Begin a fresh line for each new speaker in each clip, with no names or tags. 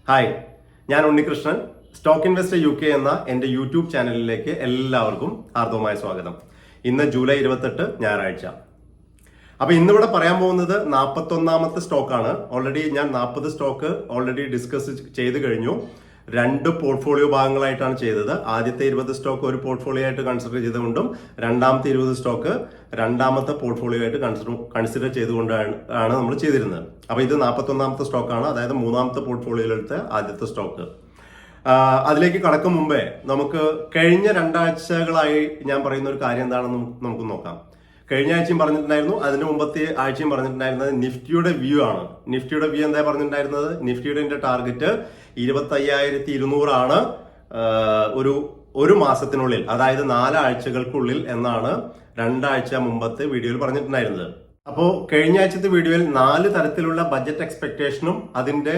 Hi, ഞാൻ Unnikrishnan. Stock investor UK എന്ന എൻ്റെ യൂട്യൂബ് ചാനലിലേക്ക് എല്ലാവർക്കും ഹാർദവമായ സ്വാഗതം. ഇന്ന് ജൂലൈ 28 ഞായറാഴ്ച. അപ്പൊ ഇന്നിവിടെ പറയാൻ പോകുന്നത് 41ാമത്തെ സ്റ്റോക്കാണ്. ഓൾറെഡി ഞാൻ 40 സ്റ്റോക്ക് ഓൾറെഡി ഡിസ്കസ് ചെയ്ത് കഴിഞ്ഞു. 2 പോർട്ട്ഫോളിയോ ഭാഗങ്ങളായിട്ടാണ് ചെയ്തത്. ആദ്യത്തെ 20 സ്റ്റോക്ക് ഒരു പോർട്ട്ഫോളിയോ ആയിട്ട് കൺസിഡർ ചെയ്തുകൊണ്ടും രണ്ടാമത്തെ 20 സ്റ്റോക്ക് രണ്ടാമത്തെ പോർട്ട്ഫോളിയോ ആയിട്ട് കൺസിഡർ ചെയ്തുകൊണ്ടാണ് നമ്മൾ ചെയ്തിരുന്നത്. അപ്പൊ ഇത് 41ാമത്തെ സ്റ്റോക്കാണ്, അതായത് 3ാമത്തെ പോർട്ട്ഫോളിയോയിലെടുത്ത ആദ്യത്തെ സ്റ്റോക്ക്. അതിലേക്ക് കടക്കും മുമ്പേ നമുക്ക് കഴിഞ്ഞ 2 ആഴ്ചകളായി ഞാൻ പറയുന്ന ഒരു കാര്യം എന്താണെന്ന് നമുക്ക് നോക്കാം. കഴിഞ്ഞ ആഴ്ചയും പറഞ്ഞിട്ടുണ്ടായിരുന്നു, അതിന് മുമ്പത്തെ ആഴ്ചയും പറഞ്ഞിട്ടുണ്ടായിരുന്നത് നിഫ്റ്റിയുടെ വ്യൂ ആണ്. നിഫ്റ്റിയുടെ വ്യൂ എന്താ പറഞ്ഞിട്ടുണ്ടായിരുന്നത്? നിഫ്റ്റിയുടെ ടാർഗറ്റ് 25,200 ആണ് ഒരു മാസത്തിനുള്ളിൽ, അതായത് 4 ആഴ്ചകൾക്കുള്ളിൽ എന്നാണ് 2 ആഴ്ച മുമ്പത്തെ വീഡിയോയിൽ പറഞ്ഞിട്ടുണ്ടായിരുന്നത്. അപ്പോൾ കഴിഞ്ഞ ആഴ്ചത്തെ വീഡിയോയിൽ 4 തരത്തിലുള്ള ബജറ്റ് എക്സ്പെക്ടേഷനും അതിന്റെ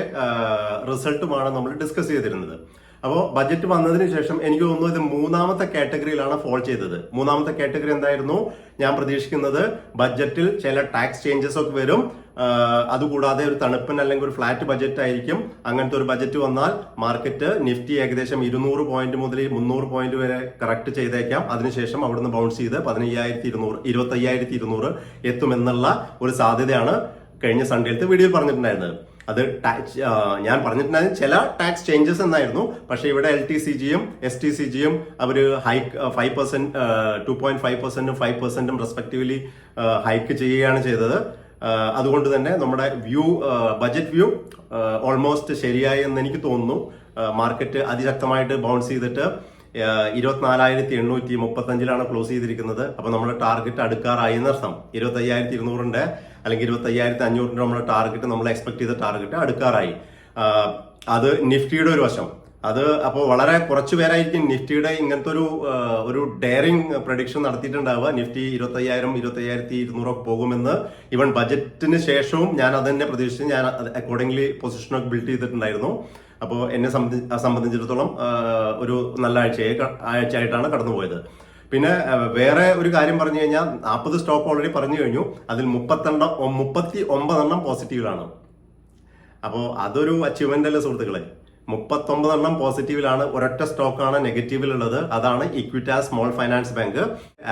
റിസൾട്ടുമാണ് നമ്മൾ ഡിസ്കസ് ചെയ്തിരുന്നത്. അപ്പോൾ ബജറ്റ് വന്നതിന് ശേഷം എനിക്ക് തോന്നുന്നു ഇത് 3ാമത്തെ കാറ്റഗറിയിലാണ് ഫോൾ ചെയ്തത്. 3ാമത്തെ കാറ്റഗറി എന്തായിരുന്നു? ഞാൻ പ്രതീക്ഷിക്കുന്നത് ബജറ്റിൽ ചില ടാക്സ് ചേഞ്ചസ് ഒക്കെ വരും, അതുകൂടാതെ ഒരു തണുപ്പൻ അല്ലെങ്കിൽ ഒരു ഫ്ലാറ്റ് ബജറ്റ് ആയിരിക്കും. അങ്ങനത്തെ ഒരു ബജറ്റ് വന്നാൽ മാർക്കറ്റ് നിഫ്റ്റി ഏകദേശം 200 പോയിന്റ് മുതൽ 300 പോയിന്റ് വരെ കറക്റ്റ് ചെയ്തേക്കാം. അതിനുശേഷം അവിടുന്ന് ബൗൺസ് ചെയ്ത് 25,200 എത്തുമെന്നുള്ള ഒരു സാധ്യതയാണ് കഴിഞ്ഞ സൺഡേയിലത്തെ വീഡിയോയിൽ പറഞ്ഞിട്ടുണ്ടായിരുന്നത്. അത് ഞാൻ പറഞ്ഞിട്ടുണ്ടായിരുന്നത് ചില ടാക്സ് ചേഞ്ചസ് എന്നായിരുന്നു. പക്ഷെ ഇവിടെ LTCGയും STCGയും അവർ ഹൈക്ക് 5%, 2.5%, 5% റെസ്പെക്റ്റീവ്ലി ഹൈക്ക് ചെയ്യുകയാണ് ചെയ്തത്. അതുകൊണ്ട് തന്നെ നമ്മുടെ ബജറ്റ് വ്യൂ ഓൾമോസ്റ്റ് ശരിയായി എന്ന് എനിക്ക് തോന്നുന്നു. മാർക്കറ്റ് അതിശക്തമായിട്ട് ബൗൺസ് ചെയ്തിട്ട് 24,835 ക്ലോസ് ചെയ്തിരിക്കുന്നത്. അപ്പൊ നമ്മുടെ ടാർഗറ്റ് അടുക്കാറായി എന്നർത്ഥം. 25,200 അല്ലെങ്കിൽ 25,500 നമ്മുടെ ടാർഗറ്റ്, നമ്മൾ എക്സ്പെക്ട് ചെയ്ത ടാർഗറ്റ് അടുക്കാറായി. അത് നിഫ്റ്റിയുടെ ഒരു വശം. അത് അപ്പോൾ വളരെ കുറച്ചു പേരായിരിക്കും നിഫ്റ്റിയുടെ ഇങ്ങനത്തെ ഒരു ഡെയറിംഗ് പ്രഡിക്ഷൻ നടത്തിയിട്ടുണ്ടാവുക. നിഫ്റ്റി 25,200 പോകുമെന്ന്. ഈവൻ ബജറ്റിന് ശേഷവും ഞാൻ അത് തന്നെ പ്രതീക്ഷിച്ച് ഞാൻ അക്കോർഡിംഗ്ലി പൊസിഷനൊക്കെ ബിൽഡ് ചെയ്തിട്ടുണ്ടായിരുന്നു. അപ്പോൾ എന്നെ സംബന്ധിച്ചിടത്തോളം ഒരു നല്ല ആഴ്ചയായിട്ടാണ് കടന്നുപോയത്. പിന്നെ വേറെ ഒരു കാര്യം പറഞ്ഞു കഴിഞ്ഞാൽ 40 സ്റ്റോക്ക് ഓൾറെഡി പറഞ്ഞു കഴിഞ്ഞു. അതിൽ 39 പോസിറ്റീവിലാണ്. അപ്പോൾ അതൊരു അച്ചീവ്മെന്റ് അല്ലേ സുഹൃത്തുക്കളെ? 39 പോസിറ്റീവിലാണ്. ഒരൊറ്റ സ്റ്റോക്കാണ് നെഗറ്റീവിലുള്ളത്. അതാണ് Equitas small finance bank.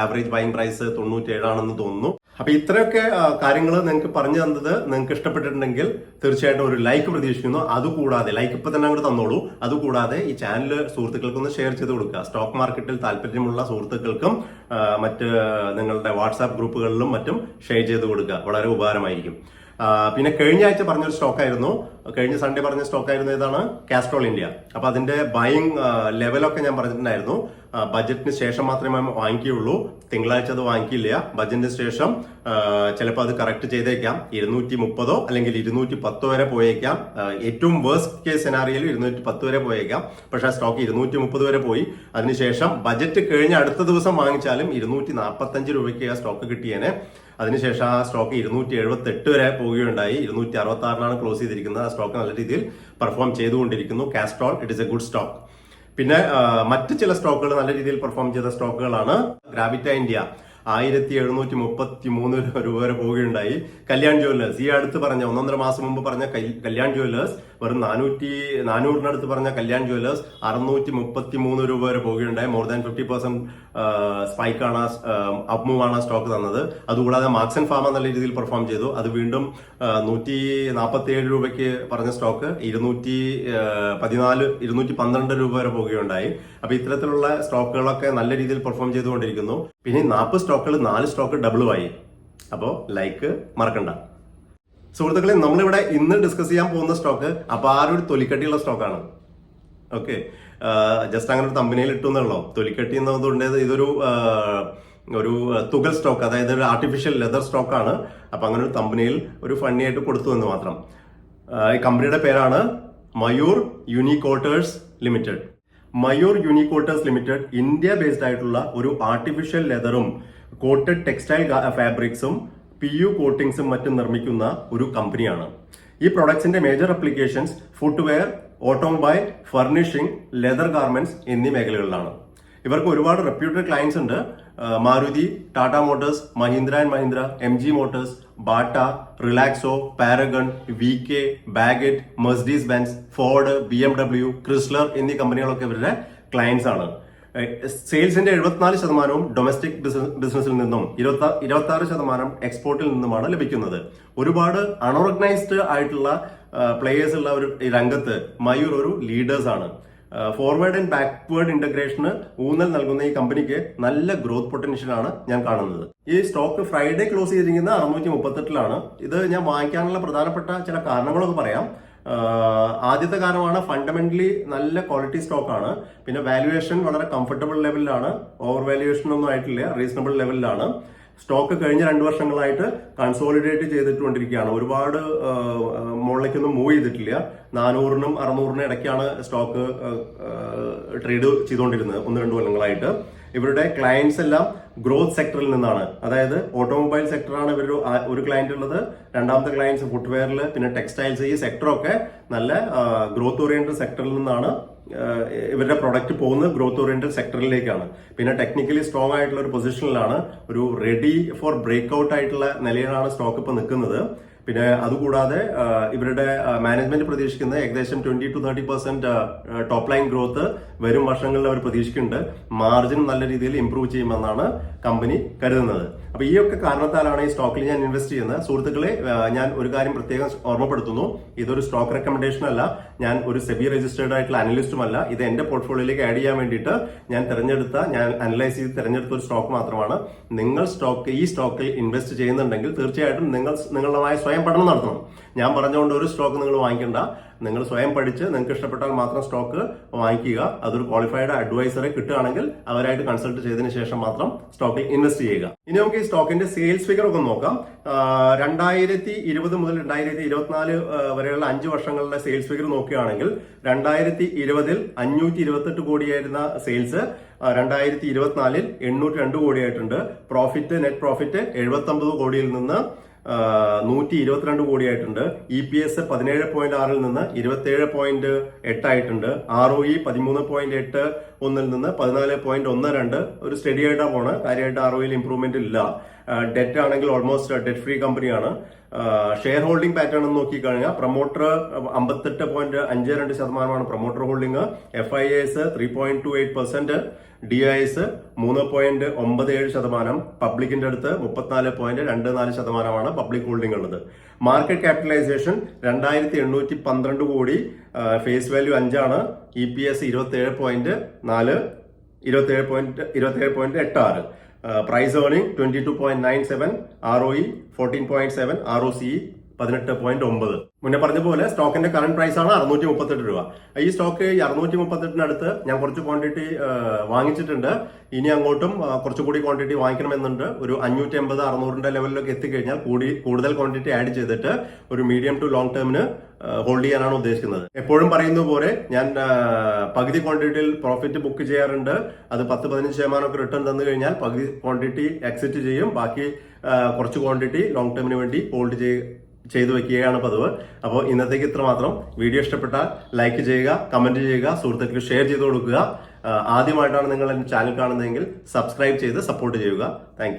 Average buying price 97 ആണെന്ന് തോന്നുന്നു. അപ്പൊ ഇത്രയൊക്കെ കാര്യങ്ങൾ നിങ്ങൾക്ക് പറഞ്ഞു തന്നത് നിങ്ങൾക്ക് ഇഷ്ടപ്പെട്ടിട്ടുണ്ടെങ്കിൽ തീർച്ചയായിട്ടും ഒരു ലൈക്ക് പ്രതീക്ഷിക്കുന്നു. അതുകൂടാതെ ലൈക്ക് ഇപ്പൊ തന്നെ അങ്ങോട്ട് തന്നോളൂ. അതുകൂടാതെ ഈ ചാനൽ സുഹൃത്തുക്കൾക്കൊന്ന് ഷെയർ ചെയ്ത് കൊടുക്കുക. സ്റ്റോക്ക് മാർക്കറ്റിൽ താല്പര്യമുള്ള സുഹൃത്തുക്കൾക്കും മറ്റ് നിങ്ങളുടെ വാട്സാപ്പ് ഗ്രൂപ്പുകളിലും മറ്റും ഷെയർ ചെയ്ത് കൊടുക്കുക. വളരെ ഉപകാരമായിരിക്കും. പിന്നെ കഴിഞ്ഞ ആഴ്ച പറഞ്ഞൊരു സ്റ്റോക്കായിരുന്നു, കഴിഞ്ഞ സൺഡേ പറഞ്ഞ സ്റ്റോക്കായിരുന്നു ഏതാണ്? Castrol India. അപ്പൊ അതിന്റെ ബൈയിങ് ലെവലൊക്കെ ഞാൻ പറഞ്ഞിട്ടുണ്ടായിരുന്നു. ബജറ്റിന് ശേഷം മാത്രമേ വാങ്ങിക്കുകയുള്ളൂ. തിങ്കളാഴ്ച അത് വാങ്ങിക്കില്ല. ബജറ്റിന് ശേഷം ചിലപ്പോൾ അത് കറക്റ്റ് ചെയ്തേക്കാം. 230 അല്ലെങ്കിൽ 210 വരെ പോയേക്കാം. ഏറ്റവും വേഴ്സ്റ്റ് കേസ് സെനാറിയയിൽ 210 വരെ പോയേക്കാം. പക്ഷെ ആ സ്റ്റോക്ക് 230 വരെ പോയി. അതിനുശേഷം ബജറ്റ് കഴിഞ്ഞ അടുത്ത ദിവസം വാങ്ങിച്ചാലും 245 രൂപയ്ക്ക് ആ സ്റ്റോക്ക് കിട്ടിയേനെ. അതിനുശേഷം ആ സ്റ്റോക്ക് 278 വരെ പോവുകയുണ്ടായി. 266 ക്ലോസ് ചെയ്തിരിക്കുന്നത്. ആ സ്റ്റോക്ക് നല്ല രീതിയിൽ പെർഫോം ചെയ്തുകൊണ്ടിരിക്കുന്നു. Castrol it is A good stock. പിന്നെ മറ്റ് ചില സ്റ്റോക്കുകൾ നല്ല രീതിയിൽ പെർഫോം ചെയ്ത സ്റ്റോക്കുകളാണ്. ഗ്രാവിറ്റ ഇന്ത്യ 1,733 രൂപ വരെ പോവുകയുണ്ടായി. കല്യാൺ ജുവല്ലേഴ്സ്, ഈ അടുത്ത് പറഞ്ഞ 1.5 മാസം മുമ്പ് പറഞ്ഞ കല്യാൺ ജുവല്ലേഴ്സ്, വെറും 400 പറഞ്ഞ കല്യാൺ ജുവല്ലേഴ്സ് 633 രൂപ വരെ പോവുകയുണ്ടായി. മോർ ദാൻ 50% സ്പൈക്കാണ്, അപ്മൂവാണ് സ്റ്റോക്ക് തന്നത്. അതുകൂടാതെ മാക്സൻ ഫാമ നല്ല രീതിയിൽ പെർഫോം ചെയ്തു. അത് വീണ്ടും 147 രൂപയ്ക്ക് പറഞ്ഞ സ്റ്റോക്ക് 212 രൂപ വരെ പോവുകയുണ്ടായി. അപ്പൊ ഇത്തരത്തിലുള്ള സ്റ്റോക്കുകളൊക്കെ നല്ല രീതിയിൽ പെർഫോം ചെയ്തുകൊണ്ടിരിക്കുന്നു. പിന്നെ 40 സ്റ്റോക്കുകൾ 4 സ്റ്റോക്ക് ഡബിളുമായി. അപ്പോൾ ലൈക്ക് മറക്കണ്ട സുഹൃത്തുക്കളെ. നമ്മളിവിടെ ഇന്ന് ഡിസ്കസ് ചെയ്യാൻ പോകുന്ന സ്റ്റോക്ക് അപാരൊരു തൊലിക്കട്ടിയുള്ള സ്റ്റോക്കാണ്. ഓക്കെ, ജസ്റ്റ് അങ്ങനെ ഒരു തമ്പനിയിൽ ഇട്ടു എന്നുള്ളൂ. തൊലിക്കട്ടി എന്നതുകൊണ്ട് ഇതൊരു തുകൽ സ്റ്റോക്ക്, അതായത് ഒരു ആർട്ടിഫിഷ്യൽ ലെതർ സ്റ്റോക്കാണ്. അപ്പൊ അങ്ങനെ ഒരു കമ്പനിയിൽ ഒരു ഫണ്ണിയായിട്ട് കൊടുത്തു എന്ന് മാത്രം. ഈ കമ്പനിയുടെ പേരാണ് Mayur Uniquoters limited. Mayur Uniquoters limited India based ആയിട്ടുള്ള ഒരു ആർട്ടിഫിഷ്യൽ ലെതറും കോട്ടഡ് ടെക്സ്റ്റൈൽ ഫാബ്രിക്സും PU കോട്ടിംഗ്സും മറ്റും നിർമ്മിക്കുന്ന ഒരു കമ്പനിയാണ്. ഈ പ്രൊഡക്ട്സിന്റെ major applications footwear, automobile, furnishing, leather garments എന്നീ മേഖലകളിലാണ്. ഇവർക്ക് ഒരുപാട് റെപ്യൂട്ടഡ് ക്ലയൻസ് ഉണ്ട്. Maruti, Tata Motors, Mahindra and Mahindra, MG Motors, Bata, Relaxo, Paragon, VK, Baggit, Mercedes Benz, Ford, BMW, Chrysler എന്നീ കമ്പനികളൊക്കെ ഇവരുടെ ക്ലയൻസ് ആണ്. സെയിൽസിന്റെ 74% ഡൊമസ്റ്റിക് ബിസിനസ്സിൽ നിന്നും 26% എക്സ്പോർട്ടിൽ നിന്നുമാണ് ലഭിക്കുന്നത്. ഒരുപാട് അൺഓർഗനൈസ്ഡ് ആയിട്ടുള്ള പ്ലേയേഴ്സ് ഉള്ള ഒരു രംഗത്ത് മയൂർ ഒരു ലീഡേഴ്സ് ആണ്. ഫോർവേഡ് ആൻഡ് ബാക്ക്വേർഡ് ഇന്റഗ്രേഷന് ഊന്നൽ നൽകുന്ന ഈ കമ്പനിക്ക് നല്ല ഗ്രോത്ത് പൊട്ടൻഷ്യലാണ് ഞാൻ കാണുന്നത്. ഈ സ്റ്റോക്ക് ഫ്രൈഡേ ക്ലോസ് ചെയ്തിരിക്കുന്നത് 638 ഇത് ഞാൻ വാങ്ങിക്കാനുള്ള പ്രധാനപ്പെട്ട ചില കാരണങ്ങളൊക്കെ പറയാം. ആദ്യത്തെ കാരണമാണ് ഫണ്ടമെന്റലി നല്ല ക്വാളിറ്റി സ്റ്റോക്കാണ്. പിന്നെ വാല്യുവേഷൻ വളരെ കംഫർട്ടബിൾ ലെവലിലാണ്, ഓവർ വാല്യുവേഷൻ ഒന്നും ആയിട്ടില്ല, റീസണബിൾ ലെവലിലാണ്. സ്റ്റോക്ക് കഴിഞ്ഞ 2 വർഷങ്ങളായിട്ട് കൺസോളിഡേറ്റ് ചെയ്തിട്ടുകൊണ്ടിരിക്കുകയാണ്. ഒരുപാട് മുകളിലേക്കൊന്നും മൂവ് ചെയ്തിട്ടില്ല. 400-നും 600-നും ഇടയ്ക്കാണ് സ്റ്റോക്ക് ട്രേഡ് ചെയ്തുകൊണ്ടിരുന്നത് 1-2 കൊല്ലങ്ങളായിട്ട്. ഇവരുടെ ക്ലയൻസ് എല്ലാം ഗ്രോത്ത് സെക്ടറിൽ നിന്നാണ്. അതായത് ഓട്ടോമൊബൈൽ സെക്ടറാണ് ഇവരുടെ ഒരു ക്ലയന്റ് ഉള്ളത്. രണ്ടാമത്തെ ക്ലയൻസ് ഫുട്വെയറിൽ, പിന്നെ ടെക്സ്റ്റൈൽസ്. ഈ സെക്ടറൊക്കെ നല്ല ഗ്രോത്ത് ഓറിയന്റഡ് സെക്ടറിൽ നിന്നാണ് ഇവരുടെ പ്രൊഡക്റ്റ് പോകുന്നത്, ഗ്രോത്ത് ഓറിയന്റഡ് സെക്ടറിലേക്കാണ്. പിന്നെ ടെക്നിക്കലി സ്ട്രോങ് ആയിട്ടുള്ള ഒരു പൊസിഷനിലാണ്, ഒരു റെഡി ഫോർ ബ്രേക്ക് ഔട്ട് ആയിട്ടുള്ള നിലയിലാണ് സ്റ്റോക്ക് ഇപ്പൊ നിൽക്കുന്നത്. പിന്നെ അതുകൂടാതെ ഇവരുടെ മാനേജ്മെന്റ് പ്രതീക്ഷിക്കുന്നത് ഏകദേശം 20-30% ടോപ്പ് ലൈൻ ഗ്രോത്ത് വരും വർഷങ്ങളിൽ അവർ പ്രതീക്ഷിക്കുന്നുണ്ട്. മാർജിൻ നല്ല രീതിയിൽ ഇംപ്രൂവ് ചെയ്യുമെന്നാണ് കമ്പനി കരുതുന്നത്. അപ്പൊ ഈ ഒക്കെ കാരണത്താലാണ് ഈ സ്റ്റോക്കിൽ ഞാൻ ഇൻവെസ്റ്റ് ചെയ്യുന്നത്. സുഹൃത്തുക്കളെ, ഞാൻ ഒരു കാര്യം പ്രത്യേകം ഓർമ്മപ്പെടുത്തുന്നു. ഇതൊരു സ്റ്റോക്ക് റെക്കമെൻഡേഷൻ അല്ല, ഞാൻ ഒരു സെബി രജിസ്റ്റേർഡ് ആയിട്ടുള്ള അനലിസ്റ്റുമല്ല. ഇത് എന്റെ പോർട്ട്ഫോളിയോയിലേക്ക് ആഡ് ചെയ്യാൻ വേണ്ടിയിട്ട് ഞാൻ അനലൈസ് ചെയ്ത് തിരഞ്ഞെടുത്ത ഒരു സ്റ്റോക്ക് മാത്രമാണ്. നിങ്ങൾ ഈ സ്റ്റോക്കിൽ ഇൻവെസ്റ്റ് ചെയ്യുന്നുണ്ടെങ്കിൽ തീർച്ചയായിട്ടും നിങ്ങളുടേതായ സ്വയം പഠനം നടത്തണം. ഞാൻ പറഞ്ഞുകൊണ്ട് ഒരു സ്റ്റോക്ക് നിങ്ങൾ വാങ്ങിക്കണ്ട. നിങ്ങൾ സ്വയം പഠിച്ച് നിങ്ങൾക്ക് ഇഷ്ടപ്പെട്ടാൽ മാത്രം സ്റ്റോക്ക് വാങ്ങിക്കുക. അതൊരു ക്വാളിഫൈഡ് അഡ്വൈസറെ കിട്ടുകയാണെങ്കിൽ അവരായിട്ട് കൺസൾട്ട് ചെയ്തതിനു ശേഷം മാത്രം സ്റ്റോക്കിൽ ഇൻവെസ്റ്റ് ചെയ്യുക. ഇനി നമുക്ക് ഈ സ്റ്റോക്കിന്റെ സെയിൽസ് ഫിഗർ ഒക്കെ നോക്കാം. 2020 മുതൽ 2024 വരെയുള്ള 5 വർഷങ്ങളുടെ സെയിൽസ് ഫിഗർ നോക്കുകയാണെങ്കിൽ 2020 528 കോടിയായിരുന്ന സെയിൽസ് 2024 802 കോടിയായിട്ടുണ്ട്. നെറ്റ് പ്രോഫിറ്റ് 79 കോടിയിൽ നിന്ന് 122 കോടിയായിട്ടുണ്ട്. EPS 17.6 നിന്ന് 27.8 ആയിട്ടുണ്ട്. ROE 13.81 നിന്ന് 14.12. ഒരു സ്റ്റഡി ആയിട്ടാണ് പോണത്. കാര്യമായിട്ട് ROE ഇംപ്രൂവ്മെന്റ് ഇല്ല. ഡെറ്റ് ആണെങ്കിൽ ഓൾമോസ്റ്റ് ഡെറ്റ് ഫ്രീ കമ്പനിയാണ്. ഷെയർ ഹോൾഡിംഗ് പാറ്റേൺ നോക്കിക്കഴിഞ്ഞാൽ promoter 58.52% promoter holding, FIAs 3.28%, DIS 3.97%, പബ്ലിക്കിന്റെ അടുത്ത് 34.24% പബ്ലിക് ഹോൾഡിംഗ് ഉള്ളത്. Market capitalisation 2812 crore, face value 5 ആണ്. EPS 27.86, price earning 22.97, ROE 14.7, ROCE 18.9. മുന്നേ പറഞ്ഞ പോലെ സ്റ്റോക്കിന്റെ കറന്റ് പ്രൈസ് ആണ് 638 രൂപ. ഈ സ്റ്റോക്ക് 638 ഞാൻ കുറച്ച് ക്വാണ്ടിറ്റി വാങ്ങിച്ചിട്ടുണ്ട്. ഇനി അങ്ങോട്ടും കുറച്ചുകൂടി ക്വാണ്ടിറ്റി വാങ്ങിക്കണമെന്നുണ്ട്. ഒരു 550-600 ലെവലിലൊക്കെ എത്തിക്കഴിഞ്ഞാൽ കൂടുതൽ ക്വാണ്ടിറ്റി ആഡ് ചെയ്തിട്ട് ഒരു മീഡിയം ടു ലോങ് ടേമിന് ഹോൾഡ് ചെയ്യാനാണ് ഉദ്ദേശിക്കുന്നത്. എപ്പോഴും പറയുന്ന പോലെ ഞാൻ പകുതി ക്വാണ്ടിറ്റിയിൽ പ്രോഫിറ്റ് ബുക്ക് ചെയ്യാറുണ്ട്. അത് 10-15% റിട്ടേൺ തന്നു കഴിഞ്ഞാൽ പകുതി ക്വാണ്ടിറ്റി എക്സിറ്റ് ചെയ്യും. ബാക്കി കുറച്ച് ക്വാണ്ടിറ്റി ലോങ് ടേമിന് വേണ്ടി ഹോൾഡ് ചെയ്തു വെക്കുകയാണ് പതിവ്. അപ്പോൾ ഇന്നത്തേക്ക് ഇത്ര മാത്രം. വീഡിയോ ഇഷ്ടപ്പെട്ടാൽ ലൈക്ക് ചെയ്യുക, കമന്റ് ചെയ്യുക, സുഹൃത്തുക്കൾക്ക് ഷെയർ ചെയ്ത് കൊടുക്കുക. ആദ്യമായിട്ടാണ് നിങ്ങൾ എന്റെ ചാനൽ കാണുന്നതെങ്കിൽ സബ്സ്ക്രൈബ് ചെയ്ത് സപ്പോർട്ട് ചെയ്യുക. താങ്ക്